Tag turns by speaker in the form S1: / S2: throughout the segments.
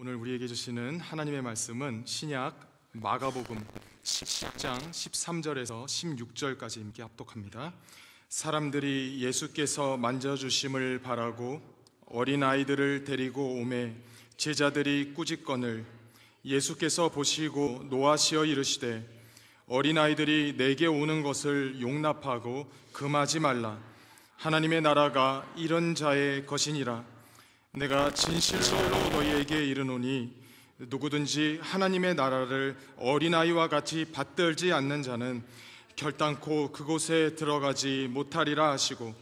S1: 오늘 우리에게 주시는 하나님의 말씀은 신약 마가복음 10장 13절에서 16절까지 함께 합독합니다. 사람들이 예수께서 만져주심을 바라고 어린아이들을 데리고 오매 제자들이 꾸짖거늘 예수께서 보시고 노하시어 이르시되 어린아이들이 내게 오는 것을 용납하고 금하지 말라. 하나님의 나라가 이런 자의 것이니라. 내가 진실로 너희에게 이르노니 누구든지 하나님의 나라를 어린아이와 같이 받들지 않는 자는 결단코 그곳에 들어가지 못하리라 하시고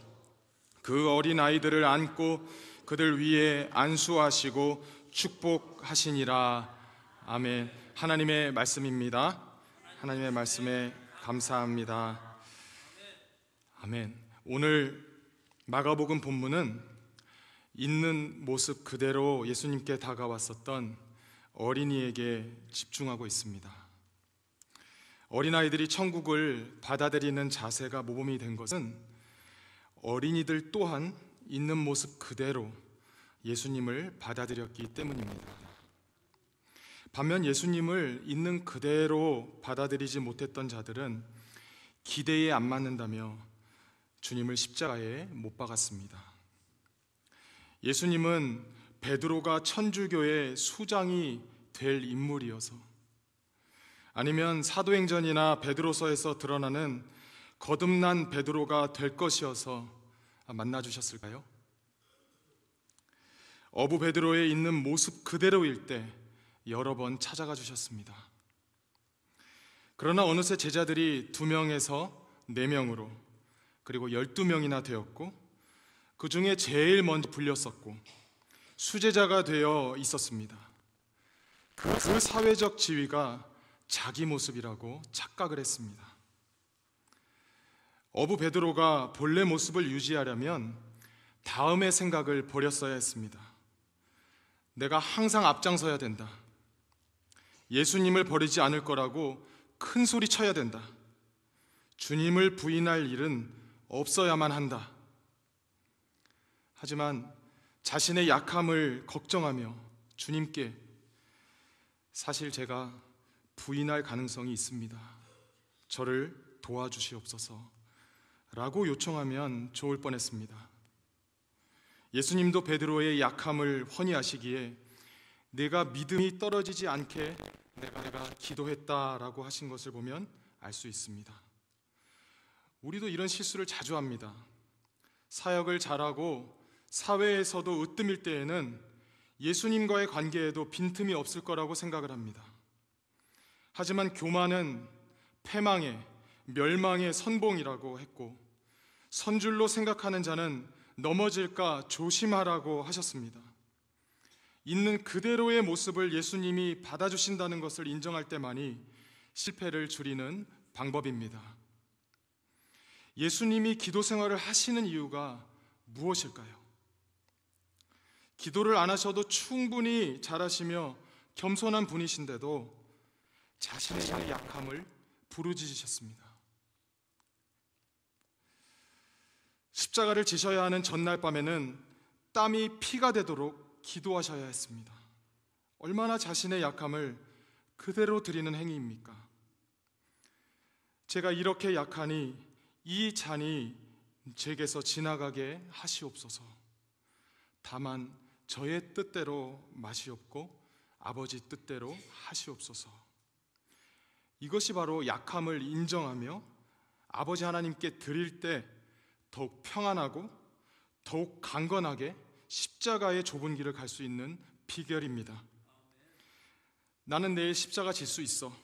S1: 그 어린아이들을 안고 그들 위에 안수하시고 축복하시니라. 아멘. 하나님의 말씀입니다. 하나님의 말씀에 감사합니다. 아멘. 오늘 마가복음 본문은 있는 모습 그대로 예수님께 다가왔었던 어린이에게 집중하고 있습니다. 어린아이들이 천국을 받아들이는 자세가 모범이 된 것은 어린이들 또한 있는 모습 그대로 예수님을 받아들였기 때문입니다. 반면 예수님을 있는 그대로 받아들이지 못했던 자들은 기대에 안 맞는다며 주님을 십자가에 못 박았습니다. 예수님은 베드로가 천주교의 수장이 될 인물이어서, 아니면 사도행전이나 베드로서에서 드러나는 거듭난 베드로가 될 것이어서 만나주셨을까요? 어부 베드로에 있는 모습 그대로일 때 여러 번 찾아가 주셨습니다. 그러나 어느새 제자들이 2명에서 4명으로 그리고 12명이나 되었고, 그 중에 제일 먼저 불렸었고 수제자가 되어 있었습니다. 그 사회적 지위가 자기 모습이라고 착각을 했습니다. 어부 베드로가 본래 모습을 유지하려면 다음의 생각을 버렸어야 했습니다. 내가 항상 앞장서야 된다. 예수님을 버리지 않을 거라고 큰 소리 쳐야 된다. 주님을 부인할 일은 없어야만 한다. 하지만 자신의 약함을 걱정하며 주님께 사실 제가 부인할 가능성이 있습니다. 저를 도와주시옵소서 라고 요청하면 좋을 뻔했습니다. 예수님도 베드로의 약함을 훤히 아시기에 내가 믿음이 떨어지지 않게 내가 기도했다라고 하신 것을 보면 알 수 있습니다. 우리도 이런 실수를 자주 합니다. 사역을 잘하고 사회에서도 으뜸일 때에는 예수님과의 관계에도 빈틈이 없을 거라고 생각을 합니다. 하지만 교만은 패망의, 멸망의 선봉이라고 했고, 선줄로 생각하는 자는 넘어질까 조심하라고 하셨습니다. 있는 그대로의 모습을 예수님이 받아주신다는 것을 인정할 때만이 실패를 줄이는 방법입니다. 예수님이 기도 생활을 하시는 이유가 무엇일까요? 기도를 안 하셔도 충분히 잘하시며 겸손한 분이신데도 자신의 약함을 부르짖으셨습니다. 십자가를 지셔야 하는 전날 밤에는 땀이 피가 되도록 기도하셔야 했습니다. 얼마나 자신의 약함을 그대로 드리는 행위입니까? 제가 이렇게 약하니 이 잔이 제게서 지나가게 하시옵소서. 다만 저의 뜻대로 마시옵고 아버지 뜻대로 하시옵소서. 이것이 바로 약함을 인정하며 아버지 하나님께 드릴 때 더욱 평안하고 더욱 강건하게 십자가의 좁은 길을 갈 수 있는 비결입니다. 나는 내일 십자가 질 수 있어.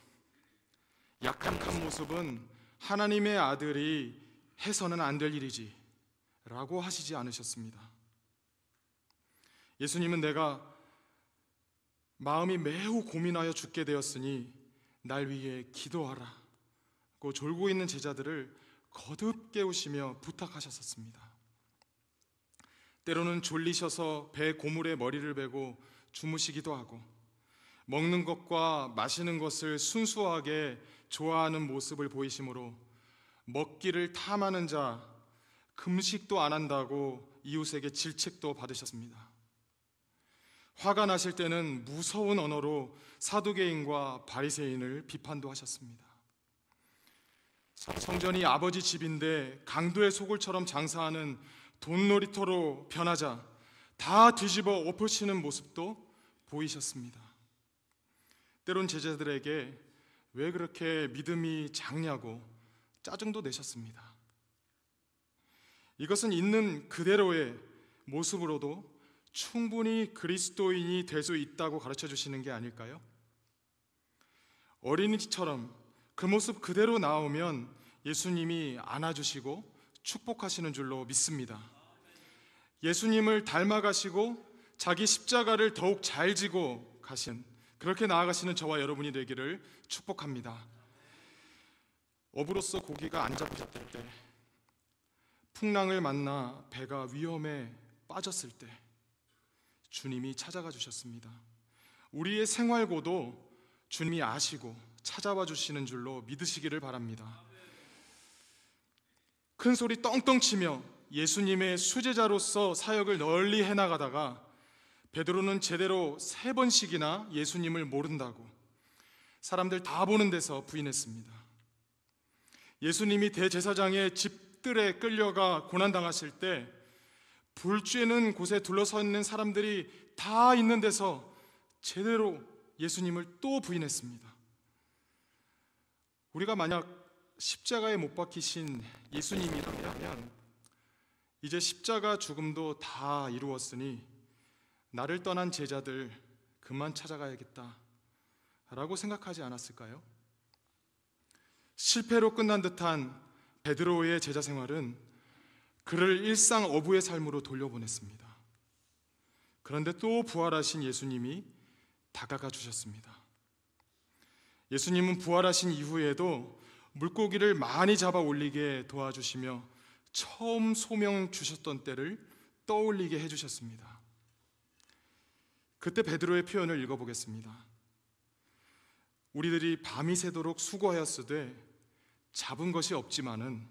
S1: 약한 모습은 하나님의 아들이 해서는 안 될 일이지 라고 하시지 않으셨습니다. 예수님은 내가 마음이 매우 고민하여 죽게 되었으니 날 위해 기도하라 고 졸고 있는 제자들을 거듭 깨우시며 부탁하셨습니다. 때로는 졸리셔서 배 고물에 머리를 베고 주무시기도 하고, 먹는 것과 마시는 것을 순수하게 좋아하는 모습을 보이심으로 먹기를 탐하는 자, 금식도 안 한다고 이웃에게 질책도 받으셨습니다. 화가 나실 때는 무서운 언어로 사두개인과 바리새인을 비판도 하셨습니다. 성전이 아버지 집인데 강도의 소굴처럼 장사하는 돈놀이터로 변하자 다 뒤집어 엎으시는 모습도 보이셨습니다. 때론 제자들에게 왜 그렇게 믿음이 작냐고 짜증도 내셨습니다. 이것은 있는 그대로의 모습으로도 충분히 그리스도인이 될 수 있다고 가르쳐 주시는 게 아닐까요? 어린이처럼 그 모습 그대로 나오면 예수님이 안아주시고 축복하시는 줄로 믿습니다. 예수님을 닮아가시고 자기 십자가를 더욱 잘 지고 가신, 그렇게 나아가시는 저와 여러분이 되기를 축복합니다. 어부로서 고기가 안 잡혔을 때, 풍랑을 만나 배가 위험에 빠졌을 때 주님이 찾아가 주셨습니다. 우리의 생활고도 주님이 아시고 찾아와 주시는 줄로 믿으시기를 바랍니다. 큰 소리 떵떵 치며 예수님의 수제자로서 사역을 널리 해나가다가 베드로는 제대로 3번씩이나 예수님을 모른다고 사람들 다 보는 데서 부인했습니다. 예수님이 대제사장의 집들에 끌려가 고난당하실 때 불 쬐는 곳에 둘러서 있는 사람들이 다 있는 데서 제대로 예수님을 또 부인했습니다. 우리가 만약 십자가에 못 박히신 예수님이라면 이제 십자가 죽음도 다 이루었으니 나를 떠난 제자들 그만 찾아가야겠다 라고 생각하지 않았을까요? 실패로 끝난 듯한 베드로의 제자 생활은 그를 일상 어부의 삶으로 돌려보냈습니다. 그런데 또 부활하신 예수님이 다가가 주셨습니다. 예수님은 부활하신 이후에도 물고기를 많이 잡아 올리게 도와주시며 처음 소명 주셨던 때를 떠올리게 해주셨습니다. 그때 베드로의 표현을 읽어보겠습니다. 우리들이 밤이 새도록 수고하였으되 잡은 것이 없지만은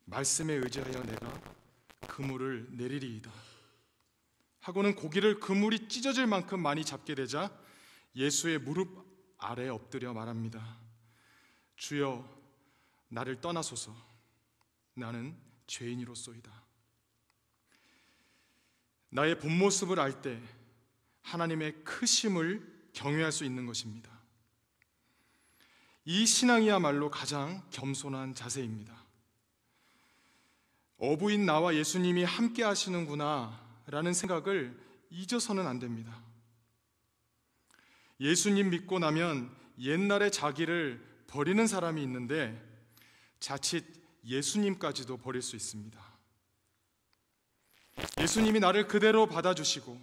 S1: 말씀에 의지하여 내가 그물을 내리리이다 하고는 고기를 그물이 찢어질 만큼 많이 잡게 되자 예수의 무릎 아래 엎드려 말합니다. 주여 나를 떠나소서 나는 죄인이로소이다. 나의 본 모습을 알 때 하나님의 크심을 경외할 수 있는 것입니다. 이 신앙이야말로 가장 겸손한 자세입니다. 어부인 나와 예수님이 함께 하시는구나 라는 생각을 잊어서는 안 됩니다. 예수님 믿고 나면 옛날의 자기를 버리는 사람이 있는데 자칫 예수님까지도 버릴 수 있습니다. 예수님이 나를 그대로 받아주시고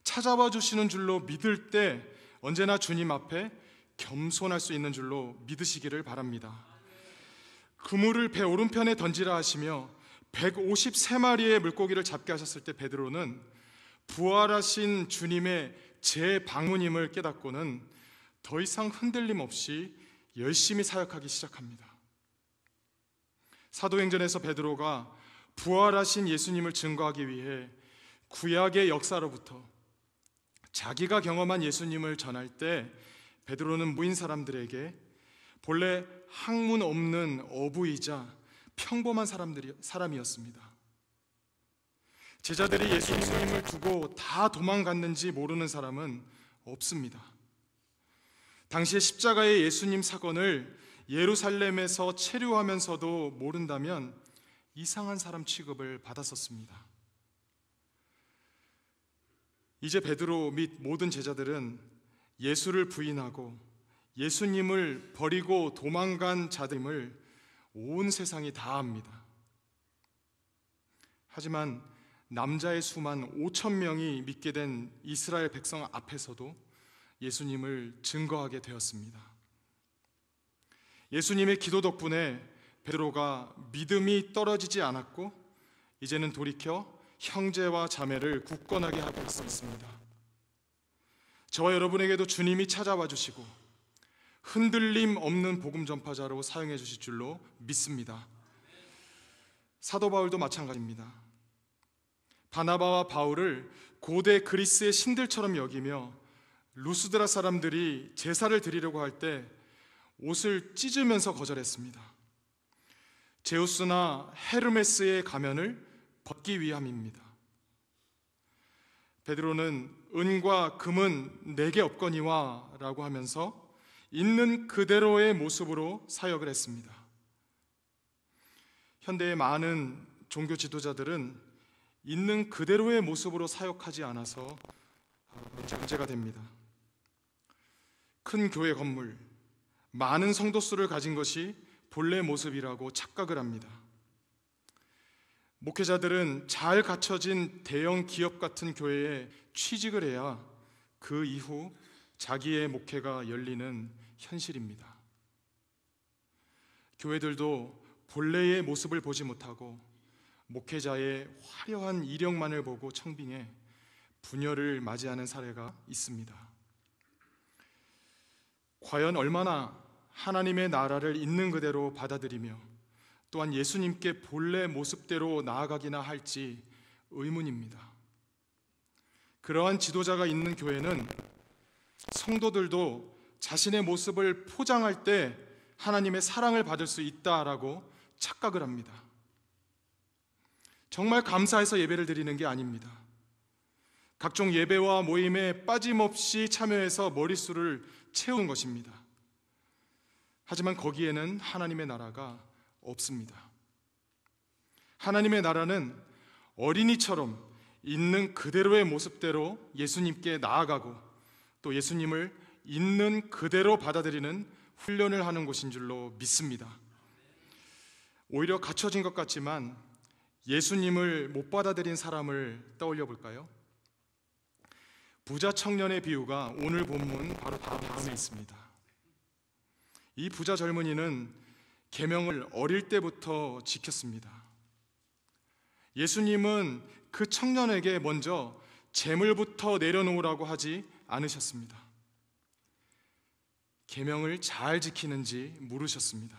S1: 찾아와 주시는 줄로 믿을 때 언제나 주님 앞에 겸손할 수 있는 줄로 믿으시기를 바랍니다. 그물을 배 오른편에 던지라 하시며 153마리의 물고기를 잡게 하셨을 때 베드로는 부활하신 주님의 재방문임을 깨닫고는 더 이상 흔들림 없이 열심히 사역하기 시작합니다. 사도행전에서 베드로가 부활하신 예수님을 증거하기 위해 구약의 역사로부터 자기가 경험한 예수님을 전할 때 베드로는 모인 사람들에게 본래 학문 없는 어부이자 평범한 사람이었습니다. 제자들이 예수님을 두고 다 도망갔는지 모르는 사람은 없습니다. 당시에 십자가의 예수님 사건을 예루살렘에서 체류하면서도 모른다면 이상한 사람 취급을 받았었습니다. 이제 베드로 및 모든 제자들은 예수를 부인하고 예수님을 버리고 도망간 자들임을 온 세상이 다 압니다. 하지만 남자의 수만 5,000명이 믿게 된 이스라엘 백성 앞에서도 예수님을 증거하게 되었습니다. 예수님의 기도 덕분에 베드로가 믿음이 떨어지지 않았고 이제는 돌이켜 형제와 자매를 굳건하게 하고 있습니다. 저와 여러분에게도 주님이 찾아와 주시고 흔들림 없는 복음 전파자로 사용해 주실 줄로 믿습니다. 사도 바울도 마찬가지입니다. 바나바와 바울을 고대 그리스의 신들처럼 여기며 루스드라 사람들이 제사를 드리려고 할 때 옷을 찢으면서 거절했습니다. 제우스나 헤르메스의 가면을 벗기 위함입니다. 베드로는 은과 금은 내게 없거니와 라고 하면서 있는 그대로의 모습으로 사역을 했습니다. 현대의 많은 종교 지도자들은 있는 그대로의 모습으로 사역하지 않아서 문제가 됩니다. 큰 교회 건물, 많은 성도 수를 가진 것이 본래 모습이라고 착각을 합니다. 목회자들은 잘 갖춰진 대형 기업 같은 교회에 취직을 해야 그 이후 자기의 목회가 열리는 현실입니다. 교회들도 본래의 모습을 보지 못하고 목회자의 화려한 이력만을 보고 청빙해 분열을 맞이하는 사례가 있습니다. 과연 얼마나 하나님의 나라를 있는 그대로 받아들이며 또한 예수님께 본래 모습대로 나아가기나 할지 의문입니다. 그러한 지도자가 있는 교회는 성도들도 자신의 모습을 포장할 때 하나님의 사랑을 받을 수 있다라고 착각을 합니다. 정말 감사해서 예배를 드리는 게 아닙니다. 각종 예배와 모임에 빠짐없이 참여해서 머릿수를 채우는 것입니다. 하지만 거기에는 하나님의 나라가 없습니다. 하나님의 나라는 어린이처럼 있는 그대로의 모습대로 예수님께 나아가고 또 예수님을 있는 그대로 받아들이는 훈련을 하는 곳인 줄로 믿습니다. 오히려 갖춰진 것 같지만 예수님을 못 받아들인 사람을 떠올려 볼까요? 부자 청년의 비유가 오늘 본문 바로 다음에 있습니다. 이 부자 젊은이는 계명을 어릴 때부터 지켰습니다. 예수님은 그 청년에게 먼저 재물부터 내려놓으라고 하지 않으셨습니다. 계명을 잘 지키는지 물으셨습니다.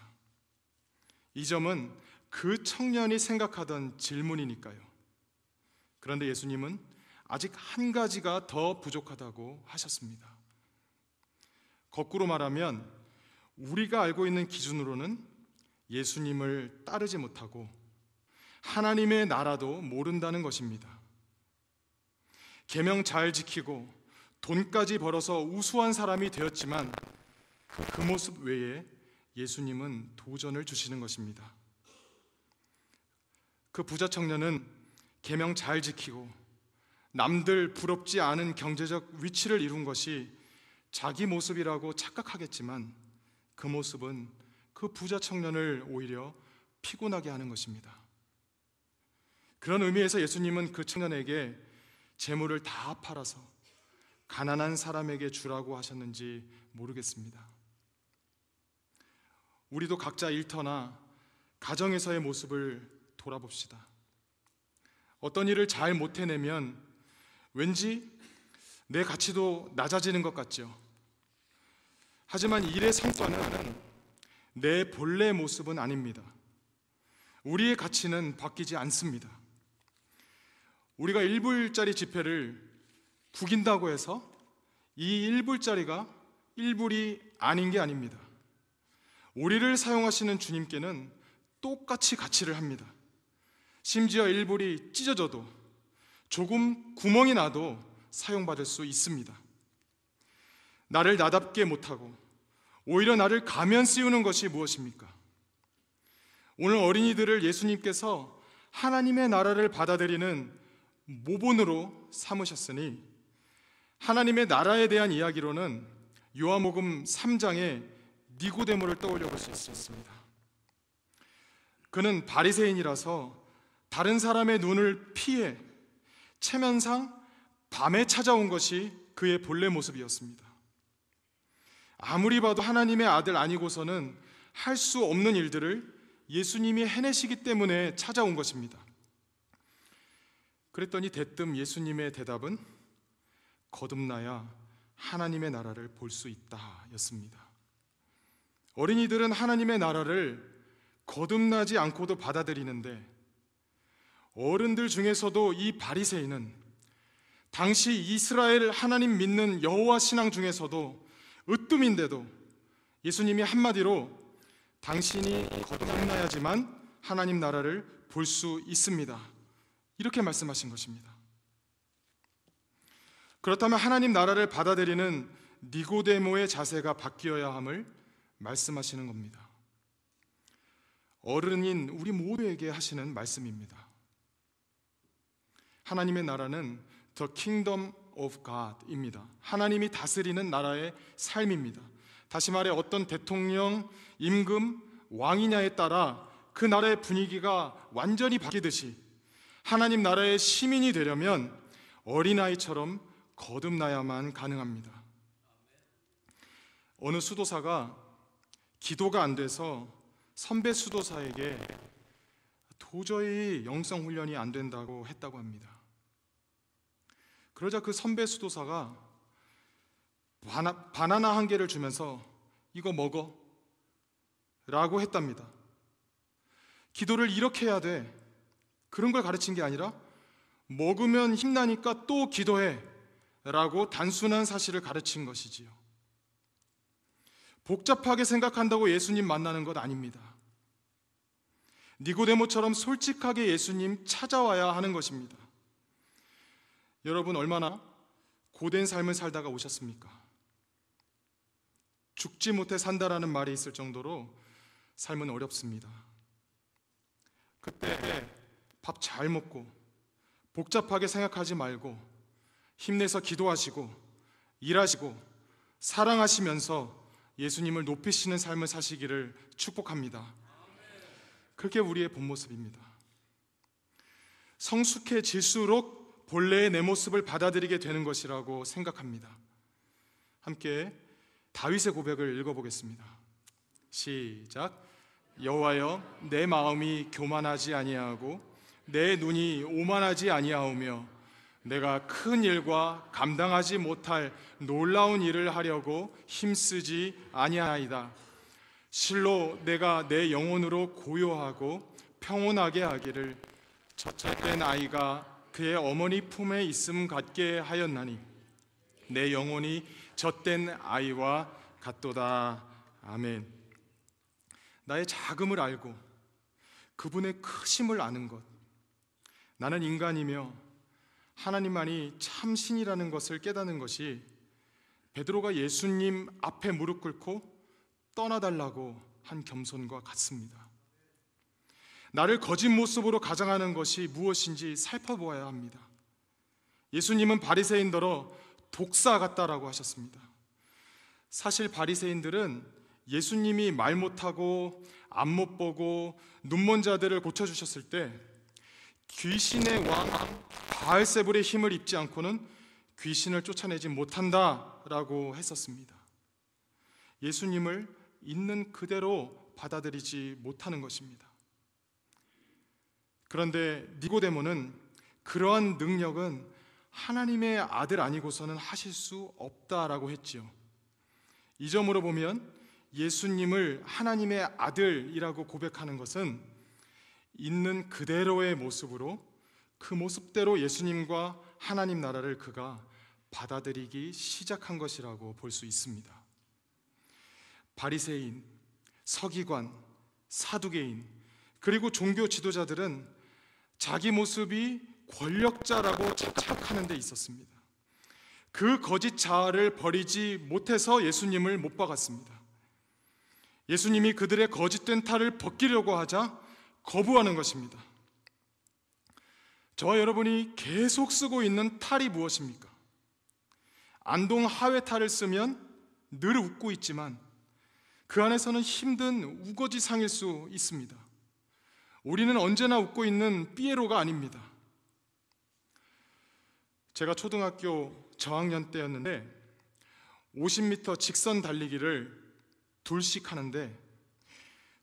S1: 이 점은 그 청년이 생각하던 질문이니까요. 그런데 예수님은 아직 한 가지가 더 부족하다고 하셨습니다. 거꾸로 말하면 우리가 알고 있는 기준으로는 예수님을 따르지 못하고 하나님의 나라도 모른다는 것입니다. 계명 잘 지키고 돈까지 벌어서 우수한 사람이 되었지만 그 모습 외에 예수님은 도전을 주시는 것입니다. 그 부자 청년은 계명 잘 지키고 남들 부럽지 않은 경제적 위치를 이룬 것이 자기 모습이라고 착각하겠지만 그 모습은 그 부자 청년을 오히려 피곤하게 하는 것입니다. 그런 의미에서 예수님은 그 청년에게 재물을 다 팔아서 가난한 사람에게 주라고 하셨는지 모르겠습니다. 우리도 각자 일터나 가정에서의 모습을 돌아봅시다. 어떤 일을 잘 못 해내면 왠지 내 가치도 낮아지는 것 같죠. 하지만 일의 성과는 내 본래 모습은 아닙니다. 우리의 가치는 바뀌지 않습니다. 우리가 1불짜리 지폐를 구긴다고 해서 이 1불짜리가 1불이 아닌 게 아닙니다. 우리를 사용하시는 주님께는 똑같이 가치를 합니다. 심지어 1불이 찢어져도 조금 구멍이 나도 사용받을 수 있습니다. 나를 나답게 못하고 오히려 나를 가면 씌우는 것이 무엇입니까? 오늘 어린이들을 예수님께서 하나님의 나라를 받아들이는 모본으로 삼으셨으니 하나님의 나라에 대한 이야기로는 요한복음 3장의 니고데모를 떠올려 볼 수 있습니다. 그는 바리새인이라서 다른 사람의 눈을 피해 체면상 밤에 찾아온 것이 그의 본래 모습이었습니다. 아무리 봐도 하나님의 아들 아니고서는 할 수 없는 일들을 예수님이 해내시기 때문에 찾아온 것입니다. 그랬더니 대뜸 예수님의 대답은 거듭나야 하나님의 나라를 볼 수 있다 였습니다. 어린이들은 하나님의 나라를 거듭나지 않고도 받아들이는데 어른들 중에서도 이 바리새인은 당시 이스라엘 하나님 믿는 여호와 신앙 중에서도 으뜸인데도 예수님이 한마디로 당신이 거듭나야지만 하나님 나라를 볼 수 있습니다, 이렇게 말씀하신 것입니다. 그렇다면 하나님 나라를 받아들이는 니고데모의 자세가 바뀌어야 함을 말씀하시는 겁니다. 어른인 우리 모두에게 하시는 말씀입니다. 하나님의 나라는 The Kingdom of God입니다. 하나님이 다스리는 나라의 삶입니다. 다시 말해 어떤 대통령, 임금, 왕이냐에 따라 그 나라의 분위기가 완전히 바뀌듯이 하나님 나라의 시민이 되려면 어린아이처럼 거듭나야만 가능합니다. 어느 수도사가 기도가 안 돼서 선배 수도사에게 도저히 영성 훈련이 안 된다고 했다고 합니다. 그러자 그 선배 수도사가 바나나 한 개를 주면서 이거 먹어 라고 했답니다. 기도를 이렇게 해야 돼, 그런 걸 가르친 게 아니라 먹으면 힘나니까 또 기도해 라고 단순한 사실을 가르친 것이지요. 복잡하게 생각한다고 예수님 만나는 것 아닙니다. 니고데모처럼 솔직하게 예수님 찾아와야 하는 것입니다. 여러분, 얼마나 고된 삶을 살다가 오셨습니까? 죽지 못해 산다라는 말이 있을 정도로 삶은 어렵습니다. 그때 밥 잘 먹고 복잡하게 생각하지 말고 힘내서 기도하시고 일하시고 사랑하시면서 예수님을 높이시는 삶을 사시기를 축복합니다. 그게 우리의 본 모습입니다. 성숙해질수록 본래의 내 모습을 받아들이게 되는 것이라고 생각합니다. 함께 다윗의 고백을 읽어보겠습니다. 시작. 여호와여, 내 마음이 교만하지 아니하고 내 눈이 오만하지 아니하오며 내가 큰 일과 감당하지 못할 놀라운 일을 하려고 힘쓰지 아니하이다. 실로 내가 내 영혼으로 고요하고 평온하게 하기를 젖된 아이가 그의 어머니 품에 있음 같게 하였나니 내 영혼이 젖된 아이와 같도다. 아멘. 나의 작음을 알고 그분의 크심을 아는 것, 나는 인간이며 하나님만이 참 신이라는 것을 깨닫는 것이 베드로가 예수님 앞에 무릎 꿇고 떠나달라고 한 겸손과 같습니다. 나를 거짓 모습으로 가장하는 것이 무엇인지 살펴보아야 합니다. 예수님은 바리새인더러 독사 같다라고 하셨습니다. 사실 바리새인들은 예수님이 말 못하고 안 못 보고 눈먼 자들을 고쳐주셨을 때 귀신의 왕 바알세불의 힘을 입지 않고는 귀신을 쫓아내지 못한다라고 했었습니다. 예수님을 있는 그대로 받아들이지 못하는 것입니다. 그런데 니고데모는 그러한 능력은 하나님의 아들 아니고서는 하실 수 없다라고 했지요. 이 점으로 보면 예수님을 하나님의 아들이라고 고백하는 것은 있는 그대로의 모습으로 그 모습대로 예수님과 하나님 나라를 그가 받아들이기 시작한 것이라고 볼 수 있습니다. 바리새인, 서기관, 사두개인, 그리고 종교 지도자들은 자기 모습이 권력자라고 착각하는 데 있었습니다. 그 거짓 자아를 버리지 못해서 예수님을 못 박았습니다. 예수님이 그들의 거짓된 탈을 벗기려고 하자 거부하는 것입니다. 저와 여러분이 계속 쓰고 있는 탈이 무엇입니까? 안동 하회 탈을 쓰면 늘 웃고 있지만 그 안에서는 힘든 우거지상일 수 있습니다. 우리는 언제나 웃고 있는 삐에로가 아닙니다. 제가 초등학교 저학년 때였는데 50m 직선 달리기를 둘씩 하는데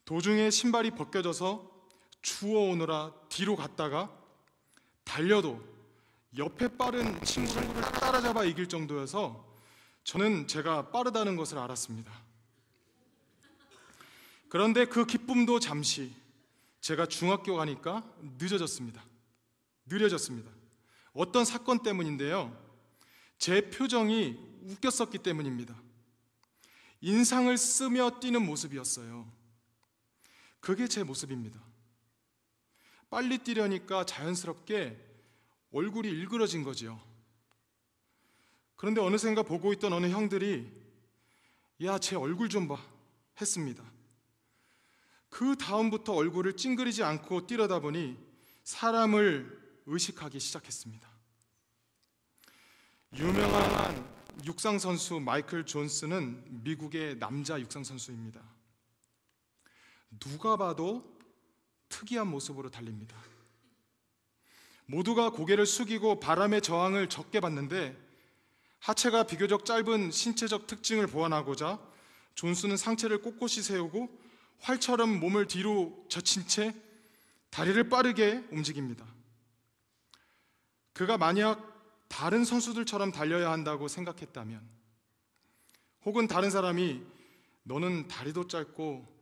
S1: 도중에 신발이 벗겨져서 추워오느라 뒤로 갔다가 달려도 옆에 빠른 친구를 따라잡아 이길 정도여서 저는 제가 빠르다는 것을 알았습니다. 그런데 그 기쁨도 잠시, 제가 중학교 가니까 늦어졌습니다. 느려졌습니다. 어떤 사건 때문인데요, 제 표정이 웃겼었기 때문입니다. 인상을 쓰며 뛰는 모습이었어요. 그게 제 모습입니다. 빨리 뛰려니까 자연스럽게 얼굴이 일그러진 거지요. 그런데 어느샌가 보고 있던 어느 형들이 야, 제 얼굴 좀 봐 했습니다. 그 다음부터 얼굴을 찡그리지 않고 뛰려다 보니 사람을 의식하기 시작했습니다. 유명한 육상선수 마이클 존슨은 미국의 남자 육상선수입니다. 누가 봐도 특이한 모습으로 달립니다. 모두가 고개를 숙이고 바람의 저항을 적게 받는데 하체가 비교적 짧은 신체적 특징을 보완하고자 존슨은 상체를 꼿꼿이 세우고 활처럼 몸을 뒤로 젖힌 채 다리를 빠르게 움직입니다. 그가 만약 다른 선수들처럼 달려야 한다고 생각했다면, 혹은 다른 사람이 너는 다리도 짧고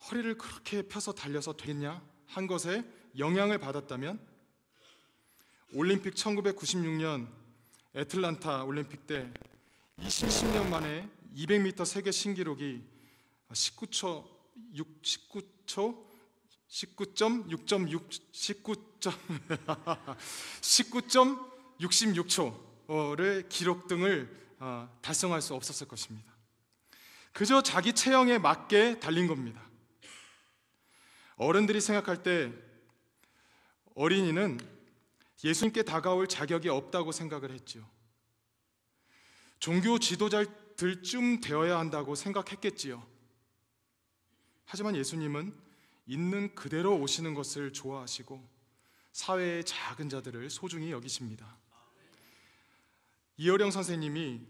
S1: 허리를 그렇게 펴서 달려서 되겠냐 한 것에 영향을 받았다면, 올림픽 1996년 애틀란타 올림픽 때 20년 만에 200m 세계 신기록이 19.66초를 기록 등을 달성할 수 없었을 것입니다. 그저 자기 체형에 맞게 달린 겁니다. 어른들이 생각할 때 어린이는 예수님께 다가올 자격이 없다고 생각을 했죠. 종교 지도자들쯤 되어야 한다고 생각했겠지요. 하지만 예수님은 있는 그대로 오시는 것을 좋아하시고 사회의 작은 자들을 소중히 여기십니다. 이어령 선생님이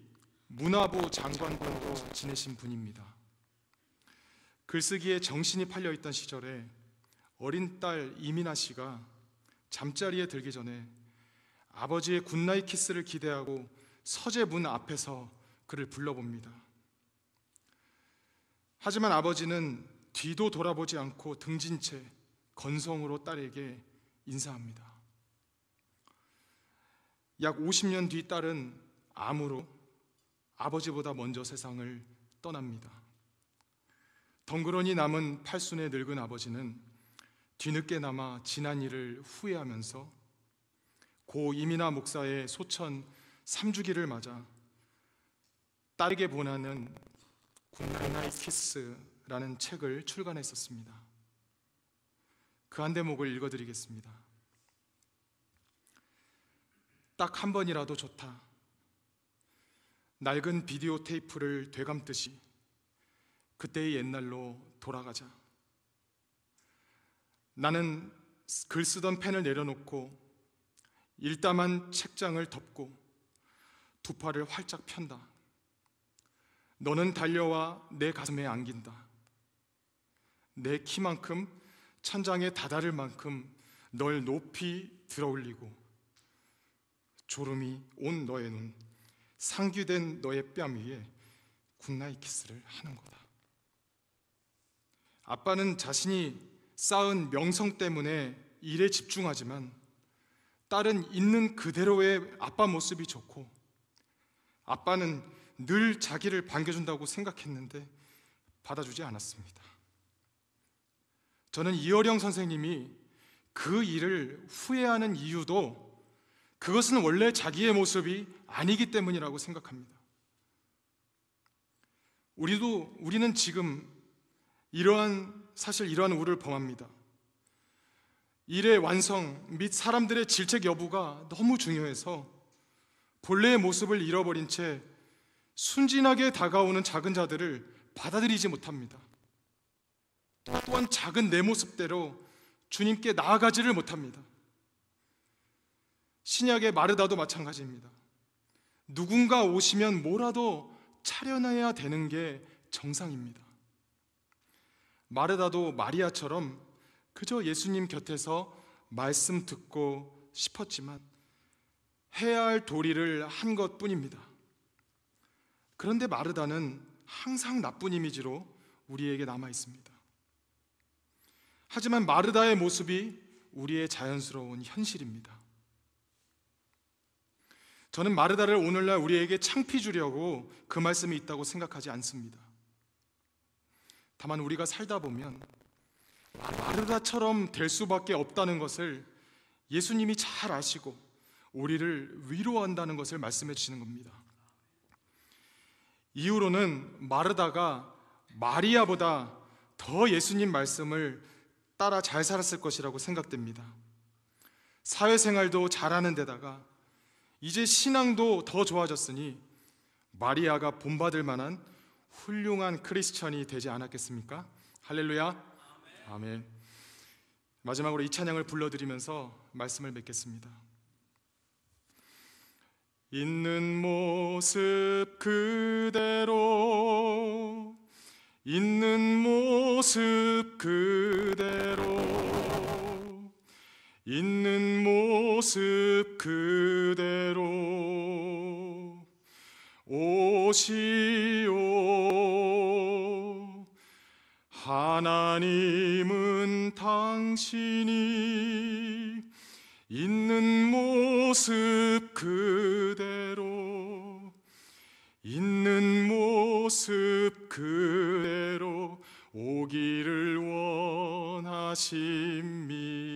S1: 문화부 장관으로 지내신 분입니다. 글쓰기에 정신이 팔려있던 시절에 어린 딸 이민아 씨가 잠자리에 들기 전에 아버지의 굿나잇 키스를 기대하고 서재 문 앞에서 그를 불러봅니다. 하지만 아버지는 뒤도 돌아보지 않고 등진 채 건성으로 딸에게 인사합니다. 약 50년 뒤 딸은 암으로 아버지보다 먼저 세상을 떠납니다. 덩그러니 남은 팔순의 늙은 아버지는 뒤늦게나마 지난 일을 후회하면서 고 이민아 목사의 소천 3주기를 맞아 딸에게 보내는 굿나잇 키스라는 책을 출간했었습니다. 그 한 대목을 읽어드리겠습니다. 딱 한 번이라도 좋다. 낡은 비디오 테이프를 되감듯이 그때의 옛날로 돌아가자. 나는 글 쓰던 펜을 내려놓고 일담한 책장을 덮고 두 팔을 활짝 편다. 너는 달려와 내 가슴에 안긴다. 내 키만큼 천장에 다다를 만큼 널 높이 들어올리고 졸음이 온 너의 눈, 상규된 너의 뺨 위에 굿나잇 키스를 하는 거다. 아빠는 자신이 쌓은 명성 때문에 일에 집중하지만 딸은 있는 그대로의 아빠 모습이 좋고, 아빠는 늘 자기를 반겨준다고 생각했는데 받아주지 않았습니다. 저는 이어령 선생님이 그 일을 후회하는 이유도 그것은 원래 자기의 모습이 아니기 때문이라고 생각합니다. 우리는 지금 이러한 우를 범합니다. 일의 완성 및 사람들의 질책 여부가 너무 중요해서 본래의 모습을 잃어버린 채 순진하게 다가오는 작은 자들을 받아들이지 못합니다. 또한 작은 내 모습대로 주님께 나아가지를 못합니다. 신약의 마르다도 마찬가지입니다. 누군가 오시면 뭐라도 차려놔야 되는 게 정상입니다. 마르다도 마리아처럼 그저 예수님 곁에서 말씀 듣고 싶었지만 해야 할 도리를 한 것뿐입니다. 그런데 마르다는 항상 나쁜 이미지로 우리에게 남아 있습니다. 하지만 마르다의 모습이 우리의 자연스러운 현실입니다. 저는 마르다를 오늘날 우리에게 창피 주려고 그 말씀이 있다고 생각하지 않습니다. 다만 우리가 살다 보면 마르다처럼 될 수밖에 없다는 것을 예수님이 잘 아시고 우리를 위로한다는 것을 말씀해 주시는 겁니다. 이후로는 마르다가 마리아보다 더 예수님 말씀을 따라 잘 살았을 것이라고 생각됩니다. 사회생활도 잘하는 데다가 이제 신앙도 더 좋아졌으니 마리아가 본받을 만한 훌륭한 크리스천이 되지 않았겠습니까? 할렐루야. 아멘. 마지막으로 이 찬양을 불러드리면서 말씀을 맺겠습니다. 있는 모습 그대로, 있는 모습 그대로, 있는 모습 그대로 오시오. 하나님은 당신이 있는 모습 그대로, 있는 모습 그대로 오기를 원하십니다.